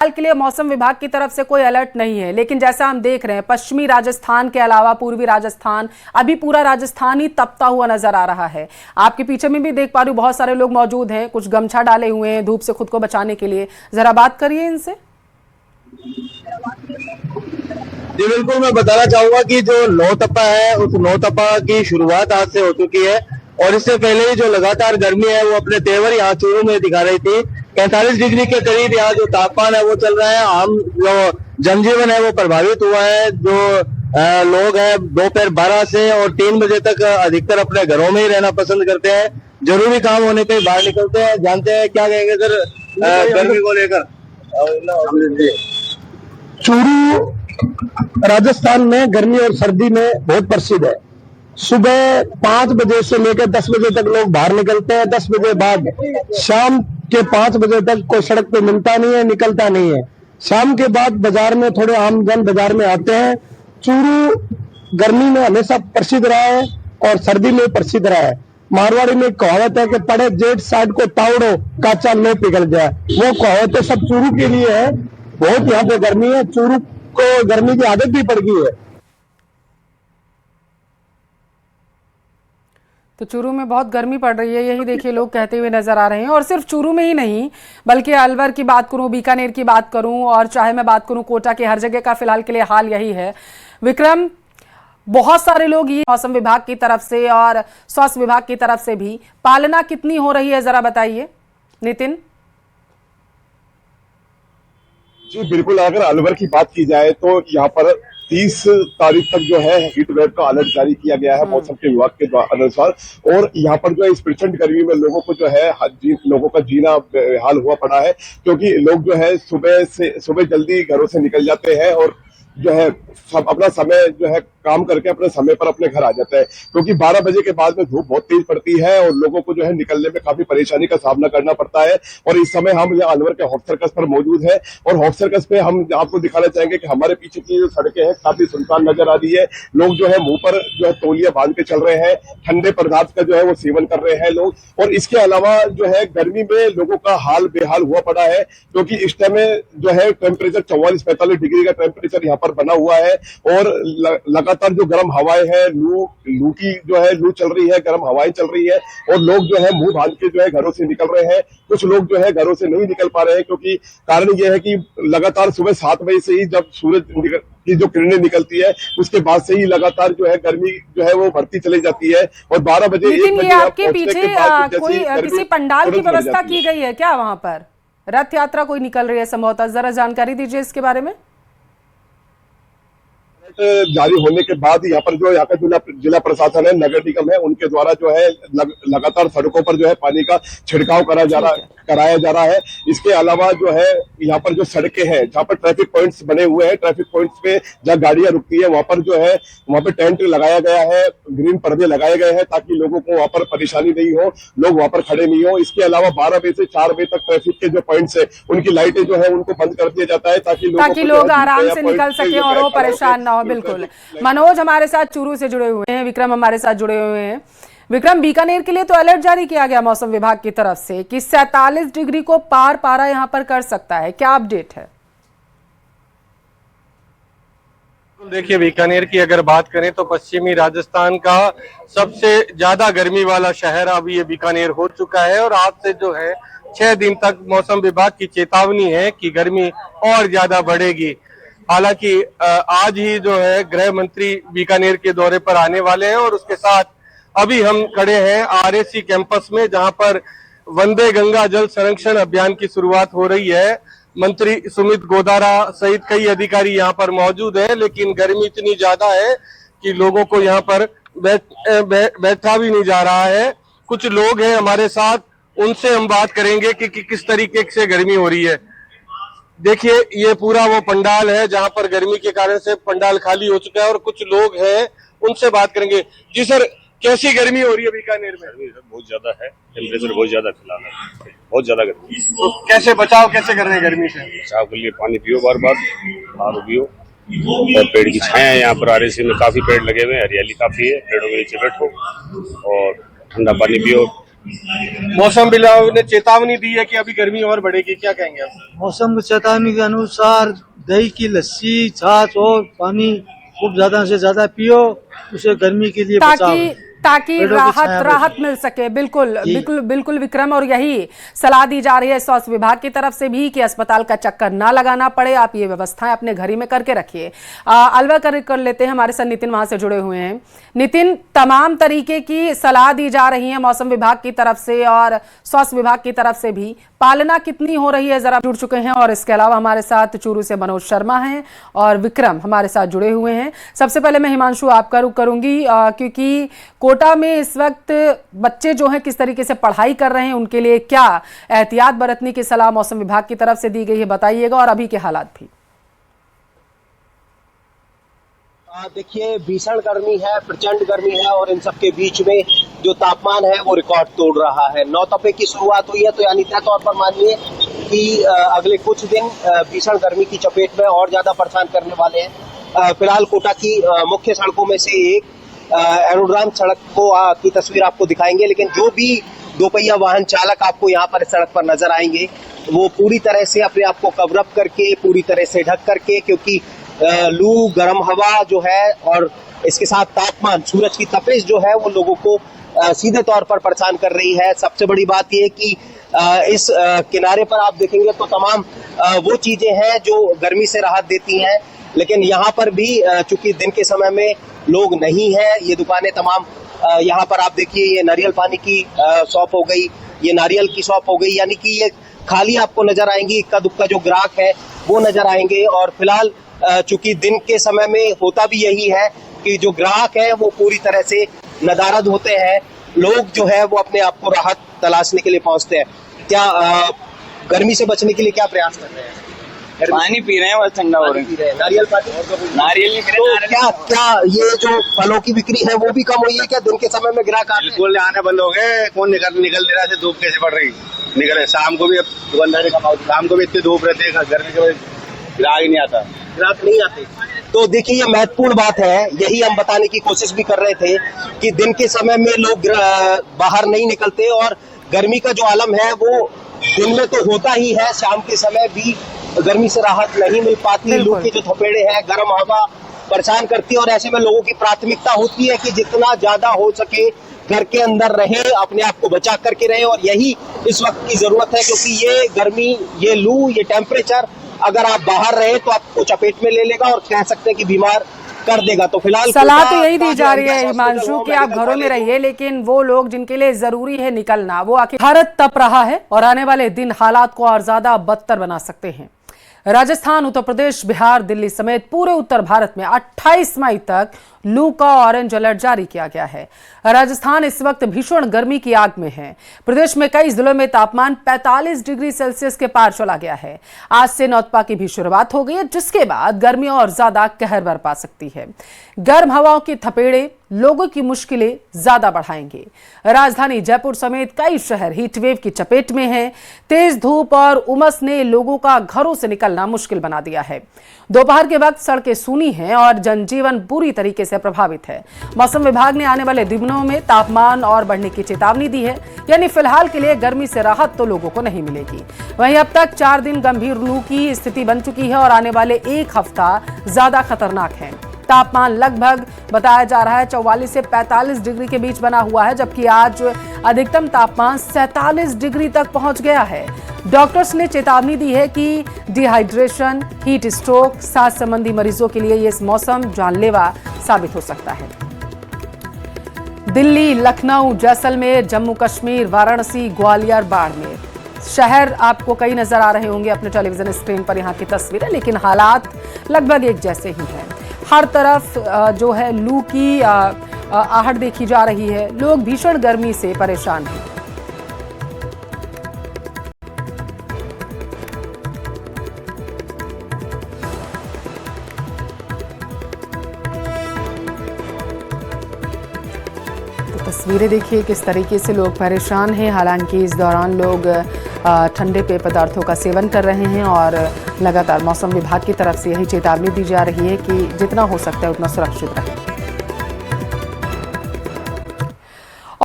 फिलहाल के लिए मौसम विभाग की तरफ से कोई अलर्ट नहीं है, लेकिन जैसा हम देख रहे हैं पश्चिमी राजस्थान के अलावा पूर्वी राजस्थान, अभी पूरा राजस्थान ही तपता हुआ नजर आ रहा है। आपके पीछे में भी देख पा रही हूँ बहुत सारे लोग मौजूद हैं, कुछ गमछा डाले हुए हैं धूप से खुद को बचाने के लिए। जरा बात करिए इनसे। जी बिल्कुल, मैं बताना चाहूंगा कि जो नौतपा है उस नौतपा की शुरुआत आज से हो चुकी है और इससे पहले ही जो लगातार गर्मी है वो अपने तेवर यहाँ चूरू में दिखा रही थी। 45 डिग्री के करीब यहाँ जो तापमान है वो चल रहा है। आम जो जनजीवन है वो प्रभावित हुआ है। जो लोग हैं दोपहर 12 से और 3 बजे तक अधिकतर अपने घरों में ही रहना पसंद करते हैं, जरूरी काम होने पे बाहर निकलते हैं। जानते हैं क्या कहेंगे सर गर्मी को लेकर। चूरू राजस्थान में गर्मी और सर्दी में बहुत प्रसिद्ध है। सुबह 5 बजे से लेकर 10 बजे तक लोग बाहर निकलते हैं। 10 बजे बाद शाम के 5 बजे तक कोई सड़क पे मिलता नहीं है, निकलता नहीं है। शाम के बाद बाजार में थोड़े आमजन बाजार में आते हैं। चूरू गर्मी में हमेशा प्रसिद्ध रहा है और सर्दी में प्रसिद्ध रहा है। मारवाड़ी में कहावत है कि पड़े जेठ साठ को तावड़ो काचा लो पिघल जाए। वो कहावत तो सब चूरू के लिए है। बहुत यहाँ पे गर्मी है, चूरू को गर्मी की आदत भी पड़ गई है। तो चूरू में बहुत गर्मी पड़ रही है, यही देखिए लोग कहते हुए नजर आ रहे हैं। और सिर्फ चूरू में ही नहीं, बल्कि अलवर की बात करूं, बीकानेर की बात करूं और चाहे मैं बात करूं कोटा के, हर जगह का फिलहाल के लिए हाल यही है। विक्रम, बहुत सारे लोग ये मौसम विभाग की तरफ से और स्वास्थ्य विभाग की तरफ से भी पालना कितनी हो रही है, जरा बताइए नितिन। जी बिल्कुल, अगर अलवर की बात की जाए तो यहाँ पर 30 तारीख तक जो है हीट वेव का अलर्ट जारी किया गया है मौसम के विभाग के अनुसार। और यहाँ पर जो है इस प्रचंड गर्मी में लोगों को जो है लोगों का जीना बेहाल हुआ पड़ा है, क्योंकि लोग जो है सुबह जल्दी घरों से निकल जाते हैं और जो है सब अपना समय जो है काम करके अपने समय पर अपने घर आ जाते हैं, क्योंकि 12 बजे के बाद में धूप बहुत तेज पड़ती है और लोगों को जो है निकलने में काफी परेशानी का सामना करना पड़ता है। और इस समय हम यहाँ अलवर के हॉट सर्कस पर मौजूद है और हॉट सर्कस पे हम आपको दिखाना चाहेंगे कि हमारे पीछे की जो सड़कें हैं काफी सुनसान नजर आ रही है। लोग जो है मुंह पर जो है तौलिया बांध के चल रहे हैं, ठंडे पदार्थ का जो है वो सेवन कर रहे हैं लोग। और इसके अलावा जो है गर्मी में लोगों का हाल बेहाल हुआ पड़ा है, क्योंकि इस टाइम में जो है टेम्परेचर 44-45 डिग्री का टेम्परेचर यहाँ पर बना हुआ है और लगातार जो गर्म हवाएं हैं, लू की जो है लू चल रही है, गर्म हवाएं चल रही है और लोग जो है मुंह बांध के जो है घरों से निकल रहे हैं। कुछ लोग जो है घरों से नहीं निकल पा रहे हैं, क्योंकि कारण ये है कि लगातार सुबह 7 बजे से ही जब सूरज की जो किरणें निकलती है उसके बाद से ही लगातार जो है गर्मी जो है वो बढ़ती चली जाती है और 12 बजे 1 बजे आपके पीछे कोई किसी पंडाल की व्यवस्था की गई है क्या? वहां पर रथ यात्रा कोई निकल रही है संभवतः, जरा जानकारी दीजिए इसके बारे में। जारी होने के बाद यहाँ पर जो यहाँ का जिला प्रशासन है, नगर निगम है, उनके द्वारा जो है लगातार सड़कों पर जो है पानी का छिड़काव कराया जा रहा है। इसके अलावा जो है यहाँ पर जो सड़कें हैं जहाँ पर ट्रैफिक पॉइंट्स बने हुए हैं, ट्रैफिक पॉइंट्स पे जहाँ गाड़ियां रुकती है वहां पर जो है वहां पे टेंट लगाया गया है, ग्रीन पर्दे लगाए गए हैं ताकि लोगों को वहां पर परेशानी नहीं हो, लोग वहां पर खड़े नहीं हो। इसके अलावा 12 बजे से 4 बजे तक ट्रैफिक के जो पॉइंट्स है उनकी लाइटें जो है उनको बंद कर दिया जाता है ताकि लोग आराम से निकल सके और वो परेशान ना हो। बिल्कुल, मनोज हमारे साथ चूरू से जुड़े हुए हैं, विक्रम हमारे साथ जुड़े हुए हैं। विक्रम, बीकानेर के लिए तो अलर्ट जारी किया गया मौसम विभाग की तरफ से कि 47 डिग्री को पार पारा यहां पर कर सकता है, क्या अपडेट है? देखिए, बीकानेर की अगर बात करें तो पश्चिमी राजस्थान का सबसे ज्यादा गर्मी वाला शहर अभी ये बीकानेर हो चुका है और आज से जो है 6 दिन तक मौसम विभाग की चेतावनी है कि गर्मी और ज्यादा बढ़ेगी। हालांकि आज ही जो है गृह मंत्री बीकानेर के दौरे पर आने वाले हैं और उसके साथ अभी हम खड़े हैं आरएसी कैंपस में, जहां पर वंदे गंगा जल संरक्षण अभियान की शुरुआत हो रही है। मंत्री सुमित गोदारा सहित कई अधिकारी यहां पर मौजूद हैं, लेकिन गर्मी इतनी ज्यादा है कि लोगों को यहां पर बैठा भी नहीं जा रहा है। कुछ लोग हैं हमारे साथ, उनसे हम बात करेंगे कि किस तरीके से गर्मी हो रही है। देखिए, ये पूरा वो पंडाल है जहां पर गर्मी के कारण से पंडाल खाली हो चुका है और कुछ लोग हैं, उनसे बात करेंगे। जी सर, कैसी गर्मी हो रही है बीकानेर में? बहुत ज्यादा है, टेम्परेचर बहुत ज्यादा फिलहाल है, बहुत ज्यादा गर्मी। तो कैसे बचाव कैसे कर रहे हैं गर्मी से? बचाव के लिए पानी पियो, बार आर पियो और पेड़ की छाया है। यहाँ पर आरएसी में काफी पेड़ लगे हुए हैं, हरियाली काफी है, पेड़ों के नीचे बैठो और ठंडा पानी पियो, मौसम विभाग ने चेतावनी दी है कि अभी गर्मी और बढ़ेगी, क्या कहेंगे आप? मौसम की चेतावनी के अनुसार दही की लस्सी, छाछ और पानी खूब ज्यादा से ज्यादा पियो, उसे गर्मी के लिए बचाओ। ताकि पेड़ों की राहत छाया राहत मिल सके। बिल्कुल बिल्कुल बिल्कुल विक्रम, और यही सलाह दी जा रही है स्वास्थ्य विभाग की तरफ से भी कि अस्पताल का चक्कर ना लगाना पड़े, आप ये व्यवस्थाएं अपने घर ही में करके रखिए। अलवर कर लेते हैं, हमारे साथ नितिन वहां से जुड़े हुए हैं। नितिन, तमाम तरीके की सलाह दी जा रही है मौसम विभाग की तरफ से और स्वास्थ्य विभाग की तरफ से भी, पालना कितनी हो रही है, जरा जुड़ चुके हैं। और इसके अलावा हमारे साथ चूरू से मनोज शर्मा हैं और विक्रम हमारे साथ जुड़े हुए हैं। सबसे पहले मैं हिमांशु आपका रुख करूंगी, क्योंकि कोटा में इस वक्त बच्चे जो हैं किस तरीके से पढ़ाई कर रहे हैं, उनके लिए क्या एहतियात बरतने की सलाह मौसम विभाग की तरफ से दी गई है, बताइएगा, और अभी के हालात भी। देखिए, भीषण गर्मी है, प्रचंड गर्मी है और इन सबके बीच में जो तापमान है वो रिकॉर्ड तोड़ रहा है। नौतपे की शुरुआत हुई है, तो यानी तय तौर पर मानिए कि अगले कुछ दिन भीषण गर्मी की चपेट में और ज्यादा परेशान करने वाले हैं। फिलहाल कोटा की मुख्य सड़कों में से एक एरोड्राम सड़क की तस्वीर आपको दिखाएंगे, लेकिन जो भी दोपहिया वाहन चालक आपको यहाँ पर सड़क पर नजर आएंगे वो पूरी तरह से अपने आप को कवर अप करके, पूरी तरह से ढक करके, क्योंकि लू, गर्म हवा जो है और इसके साथ तापमान, सूरज की तपिश जो है वो लोगों को सीधे तौर पर परेशान कर रही है। सबसे बड़ी बात यह कि इस किनारे पर आप देखेंगे तो तमाम वो चीजें हैं जो गर्मी से राहत देती हैं, लेकिन यहाँ पर भी चूंकि दिन के समय में लोग नहीं है, ये दुकानें तमाम यहाँ पर आप देखिए, ये नारियल पानी की शॉप हो गई, ये नारियल की शॉप हो गई, यानी कि ये खाली आपको नजर आएंगी। इक्का दुक्का जो ग्राहक है वो नजर आएंगे। और फिलहाल चूंकि दिन के समय में होता भी यही है कि जो ग्राहक है वो पूरी तरह से नदारद होते हैं, लोग जो है वो अपने आप को राहत तलाशने के लिए पहुंचते हैं। क्या गर्मी से बचने के लिए क्या प्रयास कर रहे हैं? पानी पी रहे हैं, बस ठंडा हो रहे हैं। नारियल पानी, नारियल नहीं पी तो रहे। क्या ये जो फलों की बिक्री है वो भी कम हुई है क्या? दिन के समय में ग्राहक बिल्कुल आने बंद हो गए, कौन निकल नहीं रहा है, धूप कैसे पड़ रही निकले। शाम को भी अब दुकानदारी का, शाम को भी इतनी धूप रहती है, गर्मी के वजह ग्राहक ही नहीं आता, ग्राहक नहीं आते। तो देखिए, ये महत्वपूर्ण बात है, यही हम बताने की कोशिश भी कर रहे थे कि दिन के समय में लोग बाहर नहीं निकलते और गर्मी का जो आलम है वो दिन में तो होता ही है, शाम के समय भी गर्मी से राहत नहीं मिल पाती। लू के जो थपेड़े हैं, गर्म हवा परेशान करती है और ऐसे में लोगों की प्राथमिकता होती है कि जितना ज्यादा हो सके घर के अंदर रहे, अपने आप को बचा करके रहे, और यही इस वक्त की जरूरत है, क्योंकि ये गर्मी, ये लू, ये टेम्परेचर अगर आप बाहर रहे तो आपको चपेट में ले लेगा और कह सकते हैं कि बीमार कर देगा। तो फिलहाल सलाह तो यही दी जा रही है हिमांशु कि आप घरों में रहिए, लेकिन वो लोग जिनके लिए जरूरी है निकलना, वो आखिर भारत तप रहा है और आने वाले दिन हालात को और ज्यादा बदतर बना सकते हैं। राजस्थान, उत्तर प्रदेश, बिहार, दिल्ली समेत पूरे उत्तर भारत में 28 मई तक लू का ऑरेंज अलर्ट जारी किया गया है। राजस्थान इस वक्त भीषण गर्मी की आग में है। प्रदेश में कई जिलों में तापमान 45 डिग्री सेल्सियस के पार चला गया है। आज से नौतपा की भी शुरुआत हो गई है, जिसके बाद गर्मी और ज्यादा कहर बरपा सकती है। गर्म हवाओं की थपेड़े लोगों की मुश्किलें ज्यादा बढ़ाएंगे। राजधानी जयपुर समेत कई शहर हीटवेव की चपेट में हैं। तेज धूप और उमस ने लोगों का घरों से निकलना मुश्किल बना दिया है। दोपहर के वक्त सड़कें सूनी हैं और जनजीवन बुरी तरीके से प्रभावित है। मौसम विभाग ने आने वाले दिनों में तापमान और बढ़ने की चेतावनी दी है, यानी फिलहाल के लिए गर्मी से राहत तो लोगों को नहीं मिलेगी। वहीं अब तक 4 दिन गंभीर लू की स्थिति बन चुकी है और आने वाले एक हफ्ता ज्यादा खतरनाक है। तापमान लगभग बताया जा रहा है 44 से 45 डिग्री के बीच बना हुआ है, जबकि आज अधिकतम तापमान 47 डिग्री तक पहुंच गया है। डॉक्टर्स ने चेतावनी दी है कि डिहाइड्रेशन, हीट स्ट्रोक, सांस संबंधी मरीजों के लिए ये मौसम जानलेवा साबित हो सकता है। दिल्ली, लखनऊ, जैसलमेर, जम्मू कश्मीर, वाराणसी, ग्वालियर, बाड़मेर शहर आपको कई नजर आ रहे होंगे अपने टेलीविजन स्क्रीन पर यहाँ की तस्वीरें, लेकिन हालात लगभग एक जैसे ही हैं। हर तरफ जो है लू की आहट देखी जा रही है। लोग भीषण गर्मी से परेशान हैं। तो तस्वीरें देखिए किस तरीके से लोग परेशान हैं। हालांकि इस दौरान लोग ठंडे पेय पदार्थों का सेवन कर रहे हैं और लगातार मौसम विभाग की तरफ से यही चेतावनी दी जा रही है कि जितना हो सकता है उतना सुरक्षित रहें।